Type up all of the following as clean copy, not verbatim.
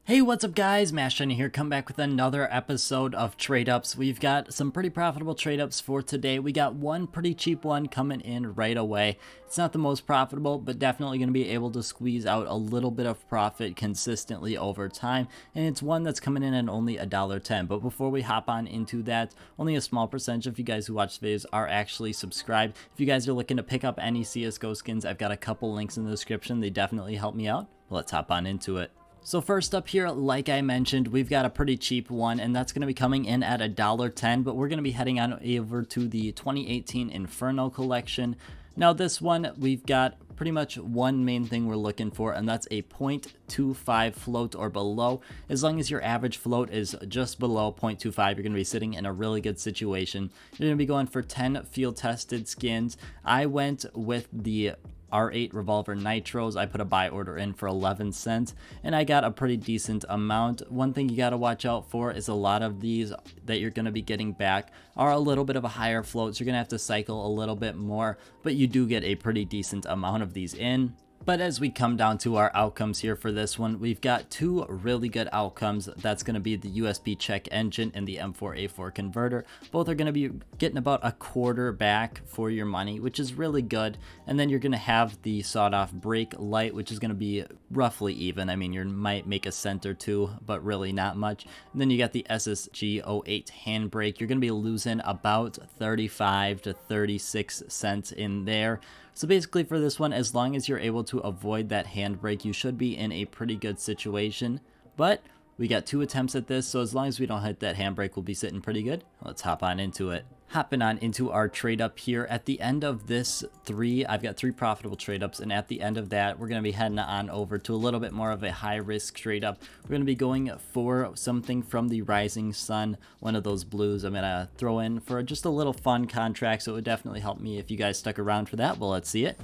Hey, what's up guys? MashShiny here, come back with another episode of TRADEUPS. We've got some pretty profitable trade-ups for today. We got one pretty cheap one coming in right away. It's not the most profitable, but definitely going to be able to squeeze out a little bit of profit consistently over time. And it's one that's coming in at only $1.10. But before we hop on into that, only a small percentage of you guys who watch videos are actually subscribed. If you guys are looking to pick up any CSGO skins, I've got a couple links in the description. They definitely help me out. Let's hop on into it. So first up here, like I mentioned, we've got a pretty cheap one, and that's going to be coming in at $1.10, but we're going to be heading on over to the 2018 Inferno collection. Now this one, we've got pretty much one main thing we're looking for, and that's a 0.25 float or below. As long as your average float is just below 0.25, you're going to be sitting in a really good situation. You're going to be going for 10 field tested skins. I went with the R8 Revolver Nitros. I put a buy order in for 11 cents and I got a pretty decent amount. One thing you got to watch out for is a lot of these that you're going to be getting back are a little bit of a higher float, so you're going to have to cycle a little bit more, but you do get a pretty decent amount of these in. But as we come down to our outcomes here for this one, we've got two really good outcomes. That's going to be the USB check engine and the M4A4 converter. Both are going to be getting about a quarter back for your money, which is really good. And then you're going to have the sawed-off brake light, which is going to be roughly even. I mean, you might make a cent or two, but really not much. And then you got the SSG08 handbrake. You're going to be losing about 35 to 36 cents in there. So basically for this one, as long as you're able to avoid that handbrake, you should be in a pretty good situation. But we got two attempts at this, so as long as we don't hit that handbrake, we'll be sitting pretty good. Let's hop on into it. Hopping on into our trade up here. At the end of this I've got three profitable trade ups, and at the end of that, we're going to be heading on over to a little bit more of a high risk trade up. We're going to be going for something from the Rising Sun, one of those blues. I'm going to throw in for just a little fun contract, so it would definitely help me if you guys stuck around for that. Well, let's see it.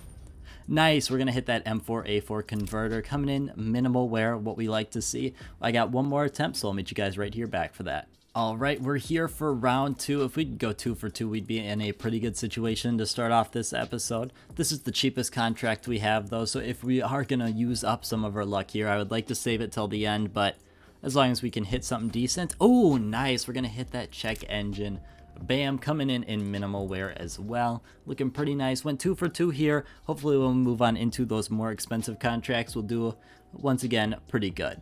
Nice, we're going to hit that M4A4 converter, coming in minimal wear, what we like to see. I got one more attempt, so I'll meet you guys right here back for that. All right, we're here for round two. If we could go 2 for 2, we'd be in a pretty good situation to start off this episode. This is the cheapest contract we have, though, so if we are going to use up some of our luck here, I would like to save it till the end, but as long as we can hit something decent. Oh, nice, we're going to hit that check engine. Bam, coming in minimal wear as well. Looking pretty nice. Went 2 for 2 here. Hopefully we'll move on into those more expensive contracts. We'll do, once again, pretty good.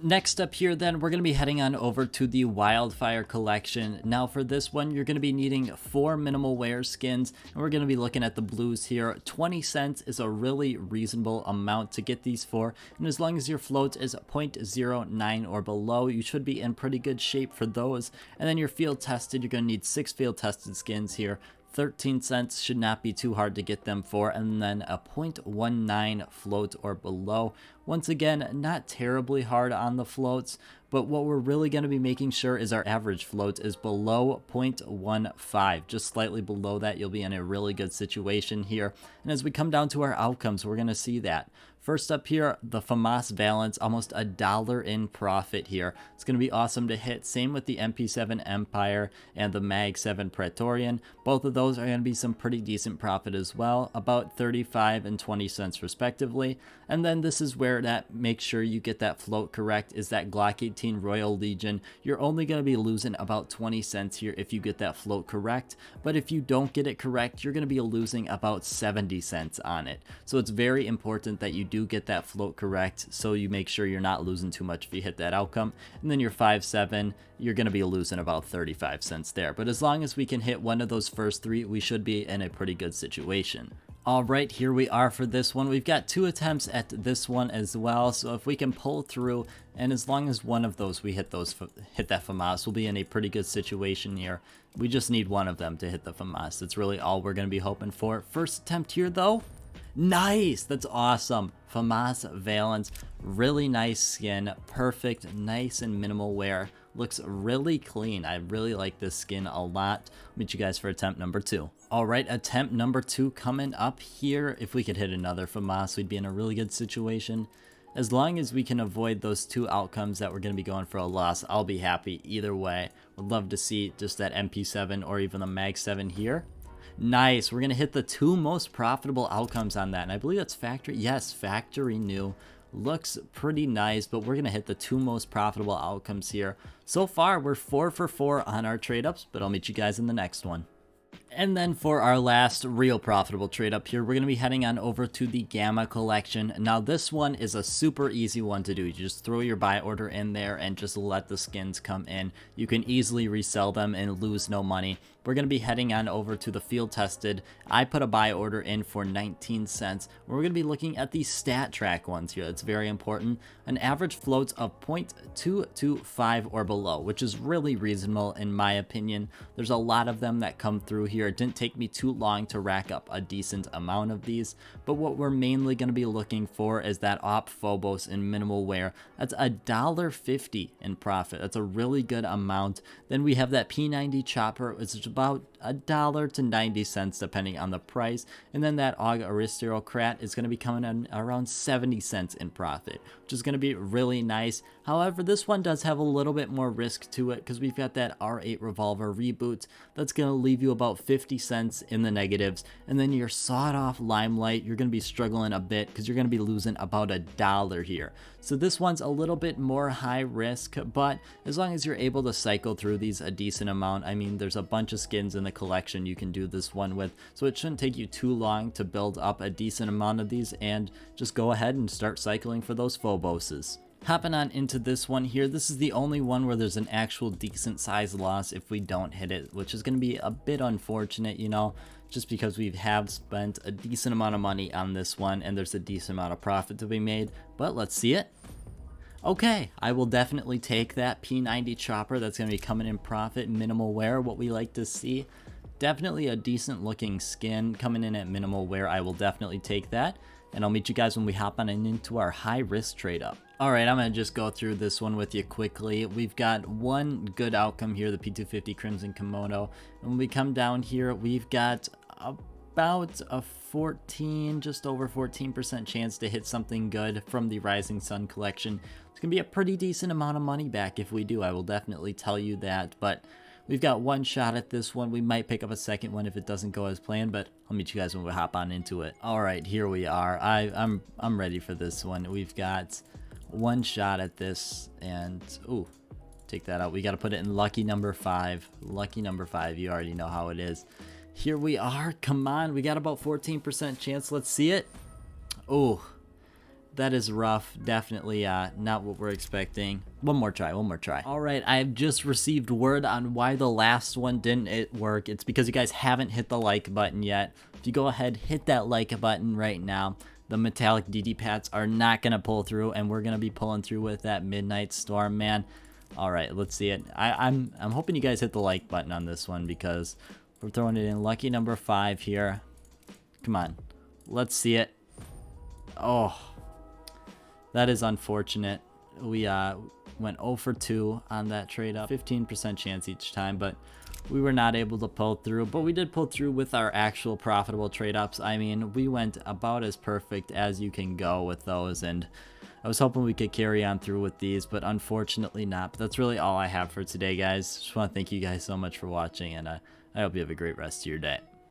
Next up here then, we're going to be heading on over to the Wildfire collection. Now for this one, you're going to be needing 4 minimal wear skins, and we're going to be looking at the blues here. 20 cents is a really reasonable amount to get these for, and as long as your float is 0.09 or below, you should be in pretty good shape for those. And then your field tested, you're going to need 6 field tested skins here. 13 cents should not be too hard to get them for, and then a 0.19 float or below. Once again, not terribly hard on the floats, but what we're really going to be making sure is our average float is below 0.15. Just slightly below that, you'll be in a really good situation here. And as we come down to our outcomes, we're going to see that. First up here, the FAMAS Valence, almost $1 in profit here. It's going to be awesome to hit. Same with the MP7 Empire and the Mag 7 Praetorian. Both of those are going to be some pretty decent profit as well, about 35 and 20 cents respectively. And then this is where that makes sure you get that float correct, is that Glock 18 Royal Legion. You're only going to be losing about 20 cents here if you get that float correct, but if you don't get it correct, you're going to be losing about 70 cents on it. So it's very important that you do get that float correct, so you make sure you're not losing too much if you hit that outcome. And then your 5-7, you're going to be losing about 35 cents there. But as long as we can hit one of those first 3, we should be in a pretty good situation. All right, here we are for this one. We've got 2 attempts at this one as well, so if we can pull through, and as long as one of those we hit that FAMAS, we'll be in a pretty good situation here. We just need one of them to hit the FAMAS. That's really all we're going to be hoping for. First attempt here, though. Nice, that's awesome. FAMAS Valence, really nice skin, perfect, nice and minimal wear. Looks really clean. I really like this skin a lot. Meet you guys for attempt number 2. All right, attempt number 2 coming up here. If we could hit another FAMAS, we'd be in a really good situation. As long as we can avoid those 2 outcomes that we're going to be going for a loss, I'll be happy either way. Would love to see just that MP7 or even the Mag 7 here. Nice, we're going to hit the 2 most profitable outcomes on that, and I believe that's factory, yes, factory new. looks pretty nice, but we're going to hit the 2 most profitable outcomes here. So far, we're 4 for 4 on our trade ups, but I'll meet you guys in the next one. And then for our last real profitable trade up here, we're going to be heading on over to the Gamma collection. Now this one is a super easy one to do. You just throw your buy order in there and just let the skins come in. You can easily resell them and lose no money. We're going to be heading on over to the field tested. I put a buy order in for 19 cents. We're going to be looking at the stat track ones here. It's very important. An average floats of 0.225 or below, which is really reasonable in my opinion. There's a lot of them that come through here. It didn't take me too long to rack up a decent amount of these, but what we're mainly going to be looking for is that op phobos in minimal wear. That's $1.50 in profit. That's a really good amount. Then we have that P90 chopper, which is about $1 to 90 cents depending on the price, and then that AUG aristocrat is going to be coming in around 70 cents in profit, which is going to be really nice. However, this one does have a little bit more risk to it because we've got that R8 revolver reboot that's going to leave you about 50 cents in the negatives, and then your sawed off limelight, you're going to be struggling a bit because you're going to be losing about $1 here. So this one's a little bit more high risk, but as long as you're able to cycle through these a decent amount, I mean, there's a bunch of skins in the collection you can do this one with, so it shouldn't take you too long to build up a decent amount of these and just go ahead and start cycling for those phoboses. Hopping on into this one here, this is the only one where there's an actual decent size loss if we don't hit it, which is going to be a bit unfortunate, you know, just because we have spent a decent amount of money on this one and there's a decent amount of profit to be made. But let's see it. Okay, I will definitely take that P90 chopper. That's going to be coming in profit, minimal wear, what we like to see. Definitely a decent looking skin coming in at minimal wear. I will definitely take that, and I'll meet you guys when we hop on into our high risk trade up. Alright, I'm going to just go through this one with you quickly. We've got one good outcome here, the P250 Crimson Kimono. And when we come down here, we've got about a 14, just over 14% chance to hit something good from the Rising Sun collection. It's going to be a pretty decent amount of money back if we do. I will definitely tell you that, but we've got one shot at this one. We might pick up a second one if it doesn't go as planned, but I'll meet you guys when we hop on into it. Alright, here we are. I'm ready for this one. We've got one shot at this, and ooh, take that out. We got to put it in lucky number 5. Lucky number 5, you already know how it is. Here we are. Come on, we got about 14% chance. Let's see it. Oh, that is rough. Definitely not what we're expecting. One more try. All right, I've just received word on why the last one didn't work. It's because you guys haven't hit the like button yet. If you go ahead, hit that like button right now. The metallic DD Pats are not going to pull through, and we're going to be pulling through with that Midnight Storm, man. All right, let's see it. I'm hoping you guys hit the like button on this one because we're throwing it in lucky number 5 here. Come on. Let's see it. Oh, that is unfortunate. We went 0 for 2 on that trade up. 15% chance each time, but we were not able to pull through. But we did pull through with our actual profitable trade ups. I mean, we went about as perfect as you can go with those, and I was hoping we could carry on through with these, but unfortunately not. But that's really all I have for today, guys. Just want to thank you guys so much for watching, and I hope you have a great rest of your day.